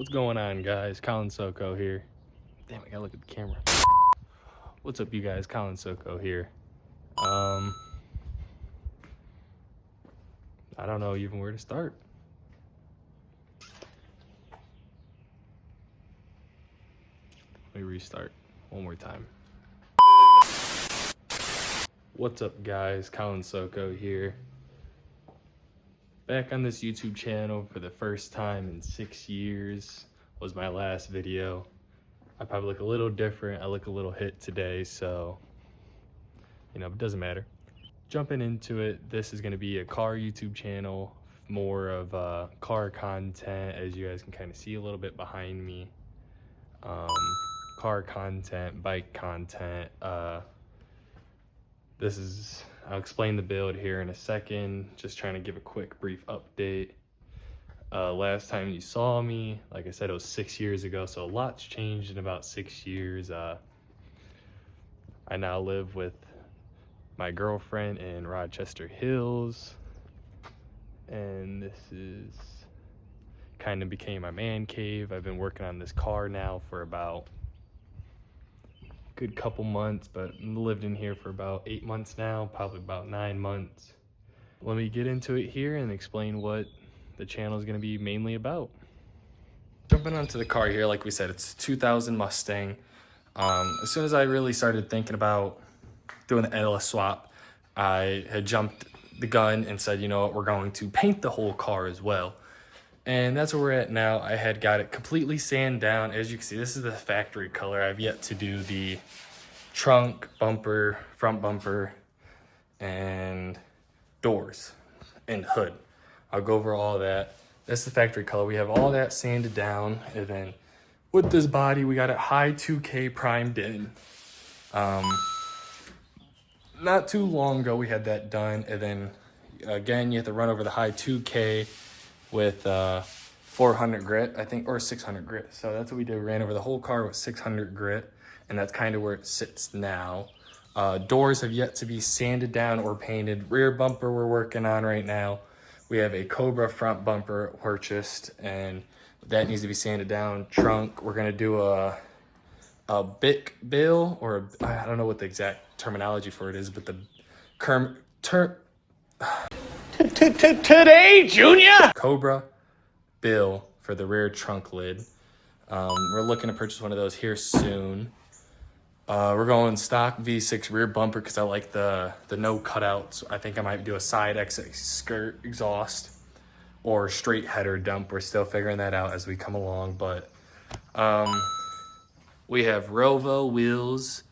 What's going on, guys? Colin Soko here. Damn, I gotta look at the camera. What's up, you guys? Colin Soko here. I don't know even where to start. Let me restart one more time. What's up, guys? Colin Soko here. Back on this YouTube channel for the first time in 6 years was my last video. I probably look a little different. I look a little hit today, so, it doesn't matter. Jumping into it, this is going to be a car YouTube channel, more of car content, as you guys can kind of see a little bit behind me. Car content, bike content. I'll explain the build here in a second. Just trying to give a quick brief update. Last time you saw me, like I said, it was 6 years ago, so a lot's changed in about 6 years. I now live with my girlfriend in Rochester Hills, and this is kind of became my man cave. I've been working on this car now for about a good couple months, but lived in here for about 8 months now, probably about 9 months. Let me get into it here and explain what the channel is going to be mainly about. Jumping onto the car here, like we said, it's a 2000 Mustang. As soon as I really started thinking about doing the LS swap, I had jumped the gun and said, you know what, we're going to paint the whole car as well. And that's where we're at now. I had got it completely sanded down. As you can see, this is the factory color. I've yet to do the trunk, bumper, front bumper, and doors and hood. I'll go over all that. That's the factory color. We have all that sanded down, and then with this body, we got it high 2K primed in. Not too long ago, we had that done, and then again, you have to run over the high 2K with 400 grit, I think, or 600 grit. So that's what we did. We ran over the whole car with 600 grit, and that's kind of where it sits now. Doors have yet to be sanded down or painted. Rear bumper we're working on right now. We have a Cobra front bumper purchased, and that needs to be sanded down. Trunk, we're gonna do a Bic bill, or I don't know what the exact terminology for it is, but the today, Junior! Cobra bill for the rear trunk lid. We're looking to purchase one of those here soon. We're going stock V6 rear bumper because I like the no cutouts. I think I might do a side exit skirt exhaust or straight header dump. We're still figuring that out as we come along, but we have Rovo wheels.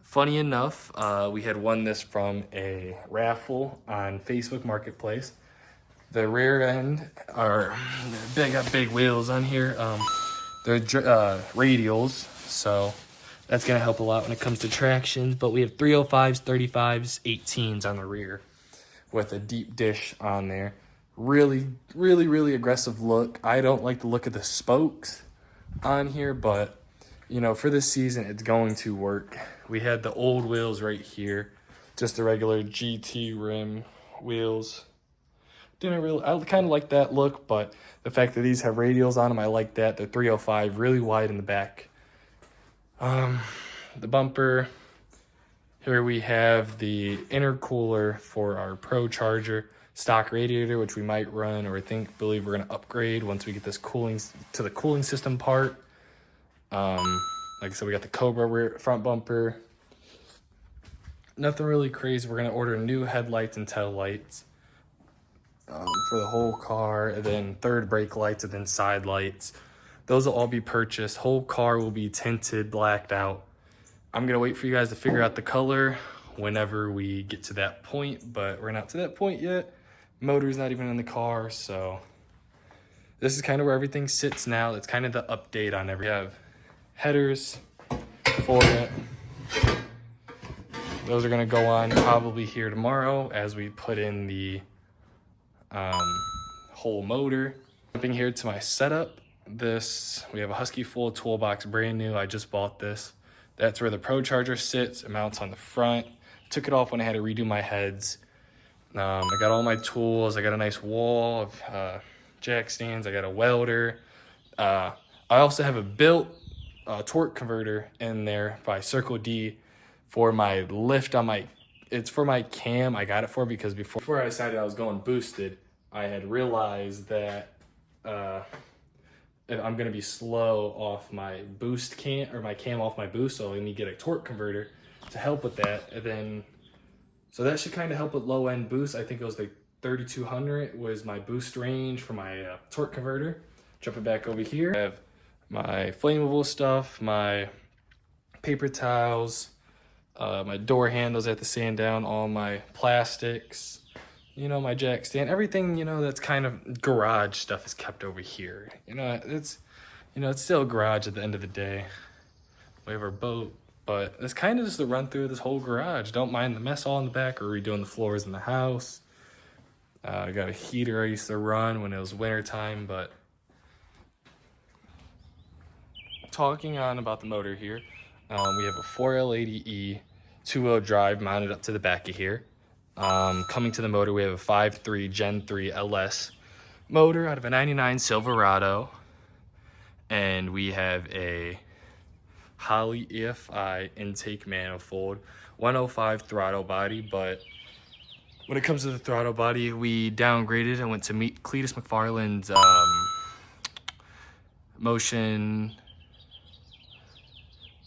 Funny enough, we had won this from a raffle on Facebook Marketplace. The rear end are got big wheels on here. They're radials, so that's gonna help a lot when it comes to traction. But we have 305s, 35s, 18s on the rear with a deep dish on there. Really, really, really aggressive look. I don't like the look of the spokes on here, but for this season, it's going to work. We had the old wheels right here, just the regular GT rim wheels. I kind of like that look, but the fact that these have radials on them, I like that. They're 305, really wide in the back. The bumper, here we have the intercooler for our Pro Charger stock radiator, which we might run, or believe we're gonna upgrade once we get this cooling system part. Like I said, we got the Cobra rear front bumper. Nothing really crazy. We're gonna order new headlights and tail lights for the whole car, and then third brake lights, and then side lights. Those will all be purchased. Whole car will be tinted, blacked out. I'm gonna wait for you guys to figure out the color whenever we get to that point, but we're not to that point yet. Motor's not even in the car, so this is kind of where everything sits now. That's kind of the update on everything. We have headers for it. Those are gonna go on probably here tomorrow as we put in the whole motor. Jumping here to my setup. We have a Husky full toolbox, brand new. I just bought this. That's where the Pro Charger sits. It mounts on the front. Took it off when I had to redo my heads. I got all my tools. I got a nice wall of jack stands. I got a welder. I also have a built torque converter in there by Circle D for my lift on my, it's for my cam. I got it for because before I decided I was going boosted, I had realized that if I'm gonna be slow off my boost cam, or my cam off my boost, so I need to get a torque converter to help with that. And then, so that should kind of help with low end boost. I think it was like 3200 was my boost range for my torque converter. Jumping back over here, I have my flammable stuff, my paper towels, my door handles I have to sand down, all my plastics, you know, my jack stand, everything, you know, that's kind of garage stuff is kept over here. You know, it's still a garage at the end of the day. We have our boat, but it's kind of just the run through of this whole garage. Don't mind the mess all in the back or redoing the floors in the house. I got a heater I used to run when it was winter time, but talking on about the motor here, we have a 4L80E 2-wheel drive mounted up to the back of here. Coming to the motor, we have a 5.3 Gen 3 LS motor out of a 99 Silverado, and we have a Holley EFI intake manifold, 105 throttle body. But when it comes to the throttle body, we downgraded and went to meet Cletus McFarland's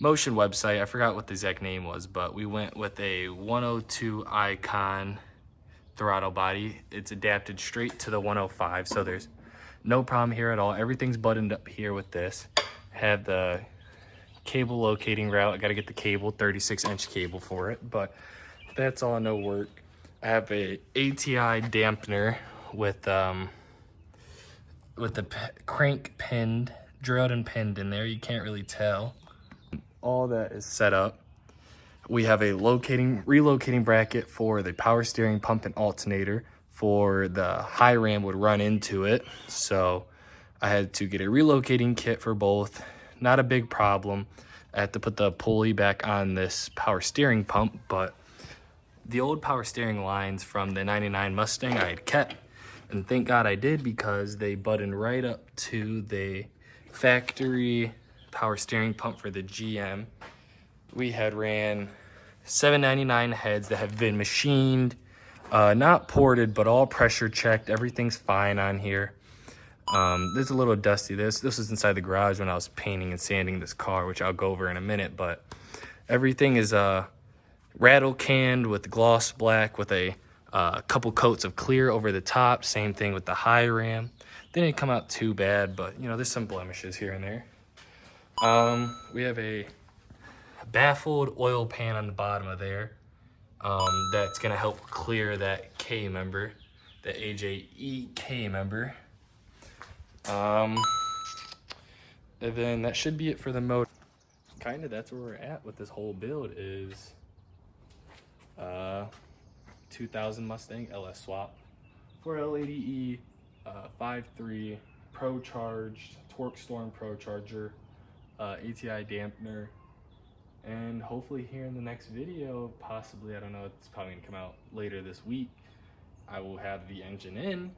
Motion website. I forgot what the exact name was, but we went with a 102 Icon throttle body. It's adapted straight to the 105, so there's no problem here at all. Everything's buttoned up here with this. Have the cable locating route. I got to get the cable, 36-inch cable for it, but that's all no work. I have a ATI dampener with the crank pinned, drilled and pinned in there. You can't really tell. All that is set up. We have a relocating bracket for the power steering pump and alternator for the high ram would run into it. So I had to get a relocating kit for both. Not a big problem. I had to put the pulley back on this power steering pump, but the old power steering lines from the 99 Mustang I had kept. And thank God I did, because they button right up to the factory power steering pump for the GM. We had ran 799 heads that have been machined, not ported, but all pressure checked. Everything's fine on here. There's a little dusty. This was inside the garage when I was painting and sanding this car, which I'll go over in a minute, but everything is rattle canned with gloss black with a couple coats of clear over the top. Same thing with the high ram. They didn't come out too bad, but you know, there's some blemishes here and there. We have a baffled oil pan on the bottom of there. That's gonna help clear that K member, the AJE K member. And then that should be it for the motor. Kind of that's where we're at with this whole build is 2000 Mustang LS swap, 4L80E 5.3 Pro charged Torque Storm Pro charger, ATI dampener, and hopefully here in the next video, possibly, I don't know, it's probably gonna come out later this week, I will have the engine in,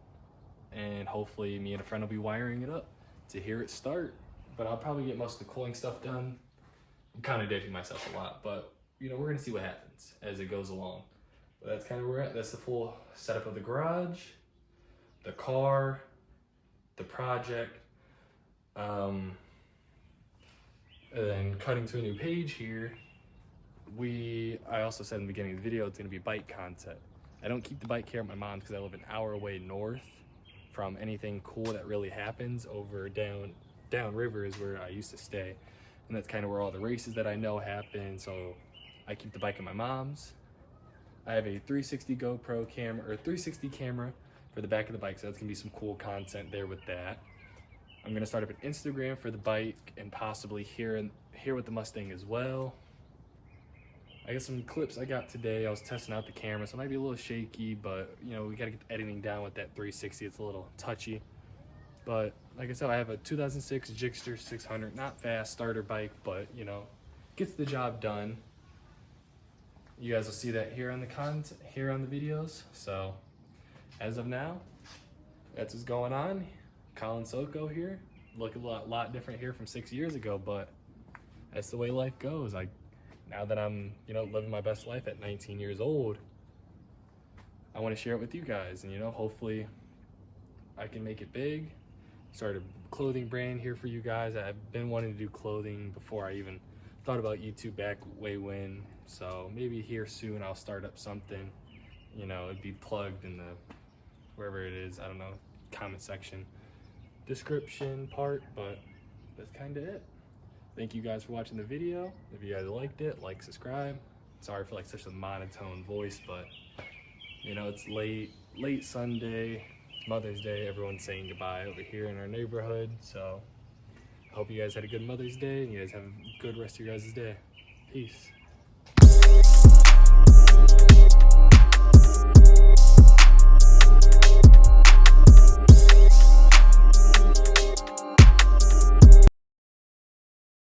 and hopefully me and a friend will be wiring it up to hear it start. But I'll probably get most of the cooling stuff done. I'm kind of dating myself a lot, but you know, we're gonna see what happens as it goes along. But that's kind of where we're at. That's the full setup of the garage, the car, the project. And then cutting to a new page here, I also said in the beginning of the video, it's gonna be bike content. I don't keep the bike here at my mom's because I live an hour away north from anything cool that really happens. Over down river is where I used to stay. And that's kind of where all the races that I know happen. So I keep the bike at my mom's. I have a 360 GoPro camera, or 360 camera for the back of the bike. So that's gonna be some cool content there with that. I'm gonna start up an Instagram for the bike and possibly here with the Mustang as well. I got some clips I got today. I was testing out the camera, so it might be a little shaky, but you know, we gotta get the editing down with that 360. It's a little touchy. But like I said, I have a 2006 Gixxer 600, not fast starter bike, but you know, gets the job done. You guys will see that here on the videos. So as of now, that's what's going on. Colin Soko here. look a lot different here from 6 years ago, but that's the way life goes. Now that I'm, living my best life at 19 years old, I want to share it with you guys, and hopefully I can make it big. Start a clothing brand here for you guys. I've been wanting to do clothing before I even thought about YouTube back way when. So maybe here soon I'll start up something. It'd be plugged in the wherever it is, I don't know, comment section, description part, but that's kind of it. Thank you guys for watching the video. If you guys liked it, like, subscribe. Sorry for such a monotone voice, but it's late Sunday, Mother's Day. Everyone's saying goodbye over here in our neighborhood. So I hope you guys had a good Mother's Day and you guys have a good rest of your guys' day. Peace.